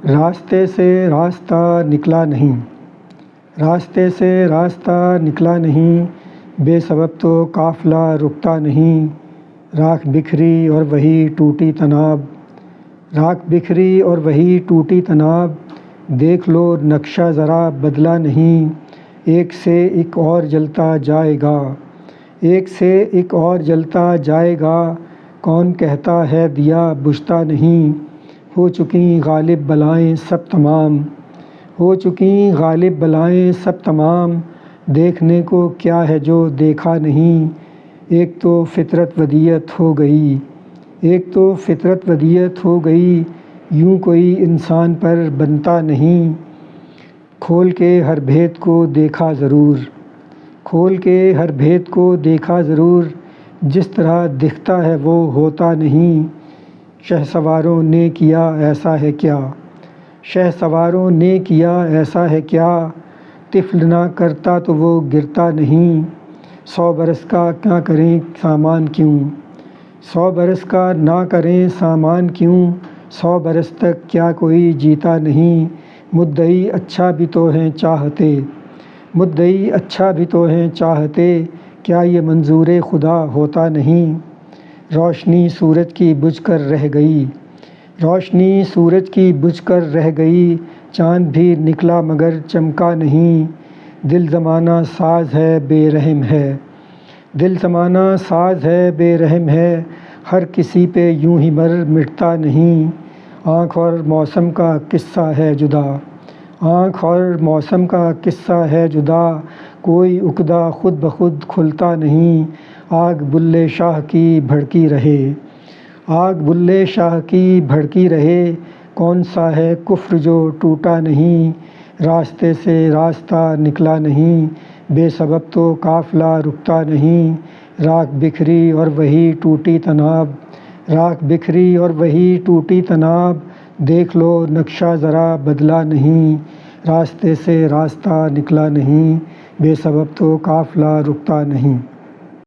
راستے سے راستہ نکلا نہیں، راستے سے راستہ نکلا نہیں، بے سبب تو قافلہ رکتا نہیں، راکھ بکھری اور وہی ٹوٹی طناب، راکھ بکھری اور وہی ٹوٹی طناب، دیکھ لو نقشہ ذرا بدلا نہیں، ایک سے ایک اور جلتا جائے گا، ایک سے ایک اور جلتا جائے گا، کون کہتا ہے دیا بجھتا نہیں، ہو چکیں غالب بلائیں سب تمام، ہو چکیں غالب بلائیں سب تمام، دیکھنے کو کیا ہے جو دیکھا نہیں، ایک تو فطرت ودیعت ہو گئی، ایک تو فطرت ودیعت ہو گئی، یوں کوئی انسان پر بنتا نہیں، کھول کے ہر بھید کو دیکھا ضرور، کھول کے ہر بھید کو دیکھا ضرور، جس طرح دکھتا ہے وہ ہوتا نہیں، شہسواروں نے کیا ایسا ہے کیا، شہسواروں نے کیا ایسا ہے کیا، طفل نہ کرتا تو وہ گرتا نہیں، 100 برس کا نہ کریں سامان کیوں، 100 برس کا نہ کریں سامان کیوں، 100 برس تک کیا کوئی جیتا نہیں، مدعی اچھا بھی تو ہیں چاہتے، مدعی اچھا بھی تو ہیں چاہتے، کیا یہ منظور خدا ہوتا نہیں، روشنی سورج کی بجھ کر رہ گئی، روشنی سورج کی بجھ کر رہ گئی، چاند بھی نکلا مگر چمکا نہیں، دل زمانہ ساز ہے بے رحم ہے، دل زمانہ ساز ہے بے رحم ہے، ہر کسی پہ یوں ہی مر مٹتا نہیں، آنکھ اور موسم کا قصہ ہے جدا، آنکھ اور موسم کا قصہ ہے جدا، کوئی عقدہ خود بخود کھلتا نہیں، آگ بلے شاہ کی بھڑکی رہے، آگ بلے شاہ کی بھڑکی رہے، کون سا ہے کفر جو ٹوٹا نہیں، راستے سے راستہ نکلا نہیں، بے سبب تو قافلہ رکتا نہیں، راکھ بکھری اور وہی ٹوٹی طناب، راکھ بکھری اور وہی ٹوٹی طناب، دیکھ لو نقشہ ذرا بدلا نہیں، راستے سے راستہ نکلا نہیں، بے سبب تو قافلہ رکتا نہیں۔